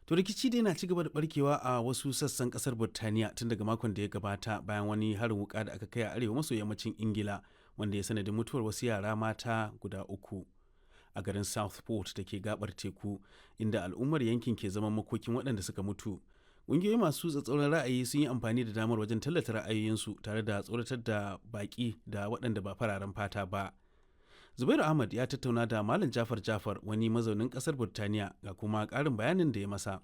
To rikici dai na ci gaba da barkewa a wasu sassan kasar Birtaniya tun daga makon da ya gabata bayan wani harin wuka da aka kai a arewa maso yammacin Ingila wanda ya sanadin mutuwar wasu yara mata guda 3 a garin Southport da ke gabar teku, inda al'ummar yankin ke zaman makokin waɗanda suka mutu. Ƙungiyoyi masu tsatsauran ra'ayi sun yi amfani da damar wajen tallata ra'ayoyinsu tare da tsoratar da baƙi da waɗanda ba fararen fata ba. Zubairu Ahmad ya tattauna da Malam Jafar wani mazaunin ƙasar Birtaniya ga kuma ƙarin bayanin da ya masa.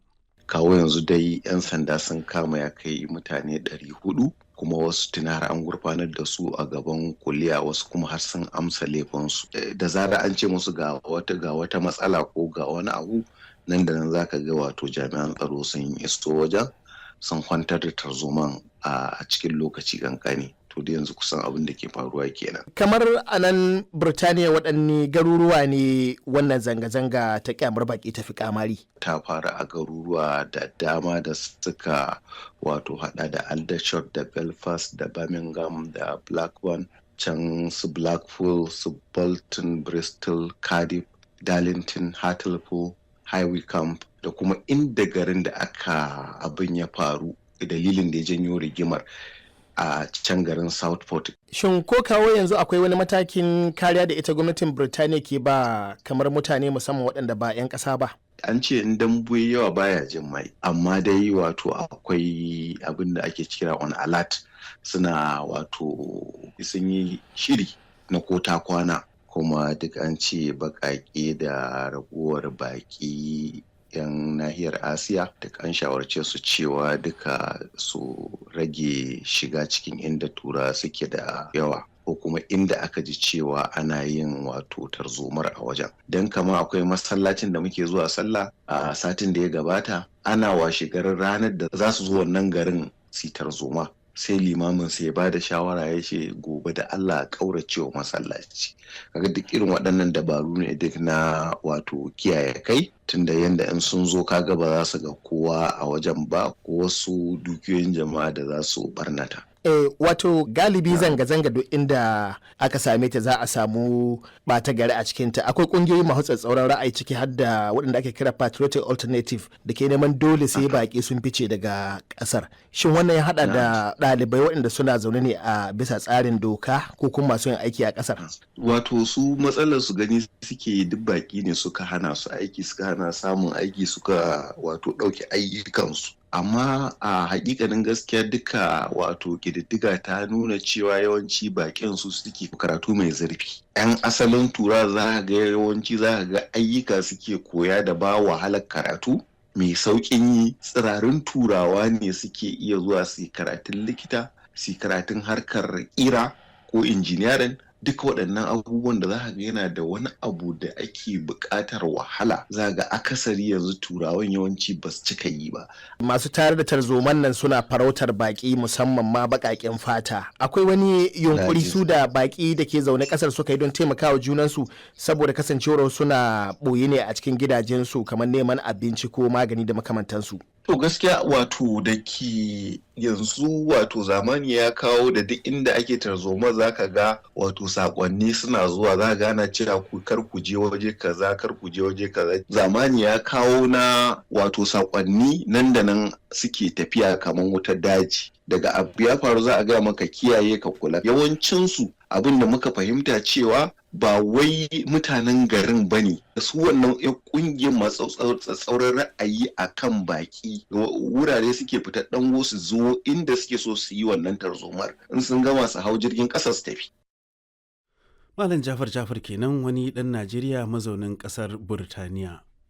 Kawo yanzu dai 'yan sanda sun kama ya kai mutane 400 kuma wasu tuni har an gurfanar da su a gaban kuliya, wasu kuma har sun amsa laifinsu. Da zarar an ce musu ga wata matsala ko ga wani abu, nan da nan zaka ga wato jami'an tsaro sun iso wajen sun kwantar da tarzoman a cikin lokaci kankani. To da yanzu kusan abin da ke faruwa kenan. Kamar a nan Birtaniya waɗanne garuruwa ne wannan zanga-zanga ta kyamar baki ta fi kamari? Ta fara a garuruwa da dama da suka wato hada da Aldershot da Belfast da Birmingham da Blackburn, can su Blackpool, su Bolton, Bristol, Cardiff, Darlington, Hartlepool, High Wycombe da kuma inda garin da aka abin ya faru, dalilin da ya janyo rigimar a can garin Southport. Shin ko kawo yanzu akwai wani matakin kariya da ita gwamnatin Birtaniya ke ba kamar mutane musamman waɗanda ba 'yan ƙasa ba? An ce in dambu yawa baya jin mai, amma dai wato akwai abin da ake kira on alert, suna wato sun yi shiri na kota kwana, kuma duk an ce baƙaƙe da raguwar baƙi 'yan nahiyar Asiya duk an shawarce su cewa duka su rage shiga cikin inda tura suke da yawa, ko kuma inda aka ji cewa ana yin wato tarzomar a wajen. Don kama akwai masallacin da muke zuwa sallah a satin da ya gabata, ana washe garin ranar da za su zo wannan garin su tarzoma, sai limamin sai ya ba da shawara ya ce gobe da Allah a ƙaurace wa masallaci. Kaga duk irin waɗannan dabaru ne duk na wato kiyaye kai, tunda yanda in sun zo kaga ba za su ga kowa a wajen ba ko wasu dukiyoyin jama'a da za su barnata. Wato galibi zanga-zanga duk inda aka same ta za a samu ɓata gari a cikinta. Akwai ƙungiyoyi masu tsatsauran ra'ayi ciki har da waɗanda ake kira Patriotic Alternative da ke neman dole sai baƙi sun fice daga ƙasar. Shin wannan ya haɗa da ɗalibai waɗanda suna zaune ne a bisa tsarin doka ko kuma masu yin aiki a ƙasar? Wato su matsalar su gani suke duk baƙi ne suka hana su aiki, suka hana samun aiki, suka wato ɗauke ayyukansu. Amma a hakikanin gaskiya duka wato ƙididdiga ta nuna cewa yawanci bakin su suke karatu mai zurfi. 'Yan asalin tura za ga yawanci za ga ayyuka suke koya da ba wahalar karatu mai sauƙin yi. Tsirarin turawa ne suke iya zuwa su karatun likita, su karatun harkar ƙira ko injiniyarin. Duka waɗannan abubuwan da za ga yana da wani abu da ake buƙatar wahala, za ga akasari yanzu turawan yawanci ba su cika yi ba. Masu tare da tarzoman nan suna farautar baƙi musamman ma baƙaƙen fata. Akwai wani yunkuri su da baƙi da ke zaune ƙasar suka yi don taimakawa junansu saboda kasancewar suna ɓoye ne a cikin gidajensu kamar neman abinci ko magani da makamantansu? To gaskiya wato da ke yanzu wato zamani ya kawo da duk inda ake tarzoma za ka ga wato sakonni suna zuwa, za ga ana cewa ku kar ku je waje kaza, kar ku je waje kaza. Zamani ya kawo na wato sakonni nan da nan suke tafiya kamar wutar daji. Daga abu ya faru za a gaya maka kiyaye ka kula. Yawancinsu abin da muka fahimta cewa ba wai mutanen garin ba ne, su wannan ƙungiyar masu tsatsauran ra'ayi a kan baki wurare suke fitar ɗango su zo inda suke so su yi wannan tarzomar, in sun gama su hau jirgin ƙasa su tafi. Malam Jafar kenan wani ɗan Najeriya mazaunin ƙasar Birtaniya.